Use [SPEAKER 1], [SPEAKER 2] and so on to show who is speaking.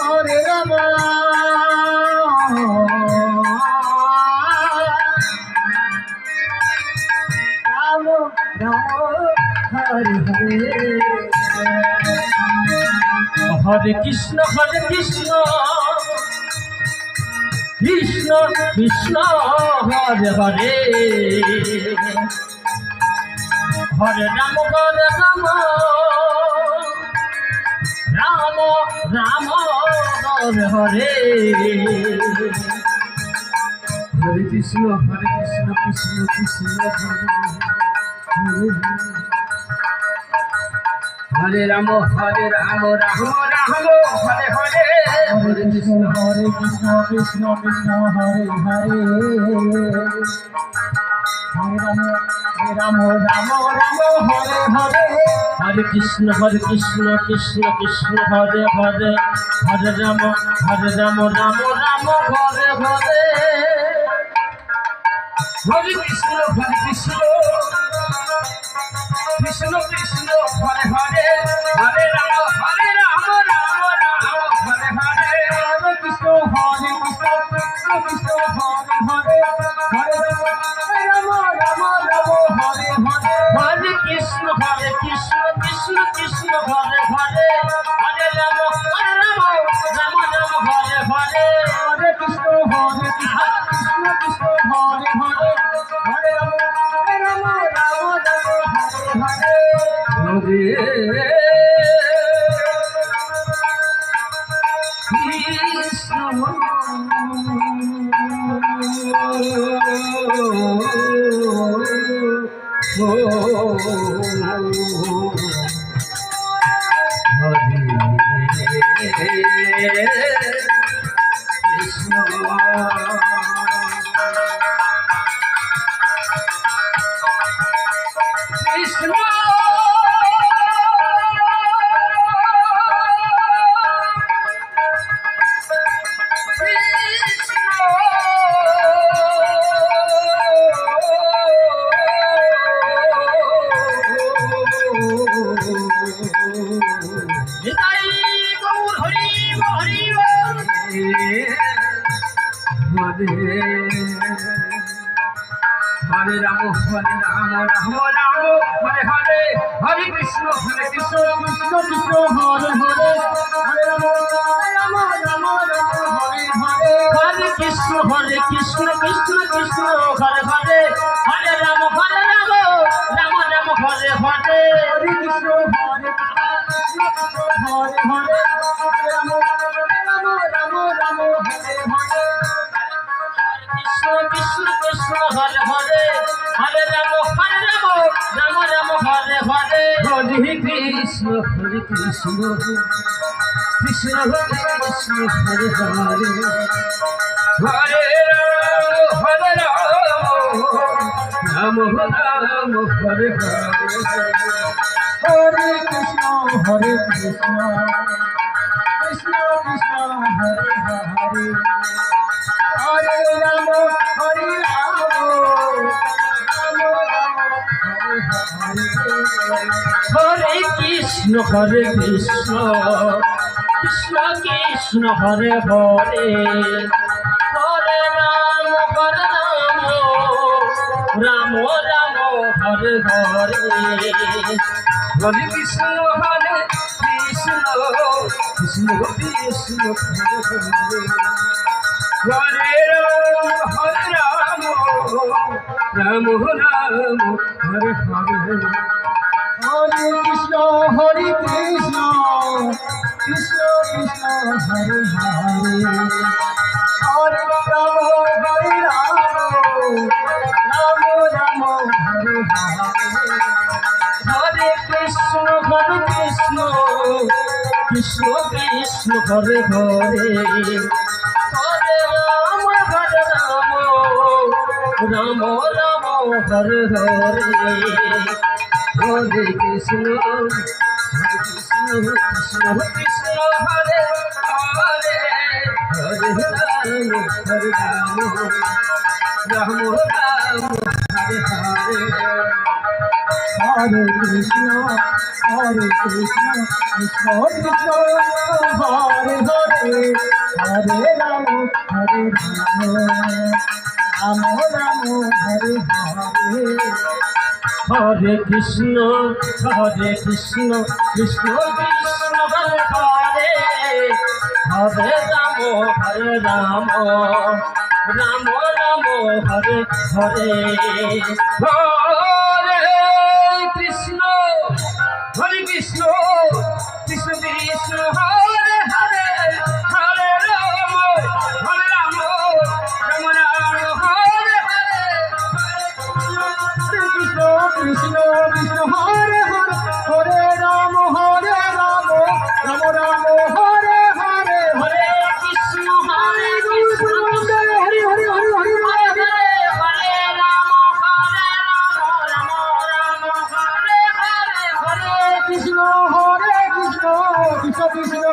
[SPEAKER 1] Hare Ram Ram Ram Hare Hare Hare Krishna Krishna Krishna Hare Hare Hare Ram Ram Ram Hare Hare Hare Krishna Krishna Krishna Hare Hare Hare Ram Ram Ram Hare Hare Hare Krishna Krishna Krishna Hare Hare Hare Ram Ram Hare Hare Hare Krishna Krishna Krishna Hare Hare Hare Ram Ram Ram Hare Hare Hare Krishna Krishna Krishna Krishna Hare Hare Hare Ram Ram Ram Hare Hare Hare Krishna Krishna Krishna Hare Hare Hare Ram Ram Hare Hare Hare Krishna Krishna Krishna Hare Hare Hare Ram Ram Hare Hare Hare Krishna Krishna Krishna Hare Hare Hare Ram Ram Hare Hare Hare Ram Hare Hare Hare Krishna Krishna Krishna Hare Hare Hare Ram Ram Hare Hare Hare Krishna Krishna Krishna Hare Hare Hare Ram Ram Hare Hare Hare Krishna Hare Hare Ram Hare Hare Krishna Krishna Hare Hare Hare Ram Ram Hare Hare Hare Krishna Krishna Krishna Hare Hare Hare Ram Ram Hare Hare Hare Krishna Krishna Krishna Krishna Hare Hare Hare Ram Hare Krishna Krishna Krishna Hare Hare Hare Ram Ram Ram Hare Hare Hare Krishna Krishna Krishna Krishna Hare Ram Ram Ram Hare Hare Hare Krishna Krishna Krishna Krishna Hare Hare Hare Ram Ram Ram Hare Hare Hare Krishna Krishna Krishna Krishna Hare Hare Hare Ram Ram Ram Hare Hare Hare Krishna Krishna Krishna Hare Hare Hare Ram Ram Ram Hare Hare Hare Krishna, Hare Krishna, Krishna Krishna, Hare Hare, Hare Rama, Hare Rama, Rama Rama, Hare Hare. Hare Krishna, Hare Krishna, Krishna Krishna, Hare Hare, Hare Rama, Hare Rama, Rama Rama, Hare Hare. Hare Krishna, Hare Krishna, Krishna Krishna, Hare Hare, Hare Rama, Hare Rama, Rama Rama, Hare Hare. Krishna Krishna, Krishna Hare Hare, Hare Rama, Hare Rama, Rama Rama, Hare Hare. Hare Krishna, Hare Krishna, Hare Hare, Hare Hare, Hare Rama, Hare Rama, Rama Rama, Hare Hare. Hare Krishna, Hare Krishna, Krishna Krishna,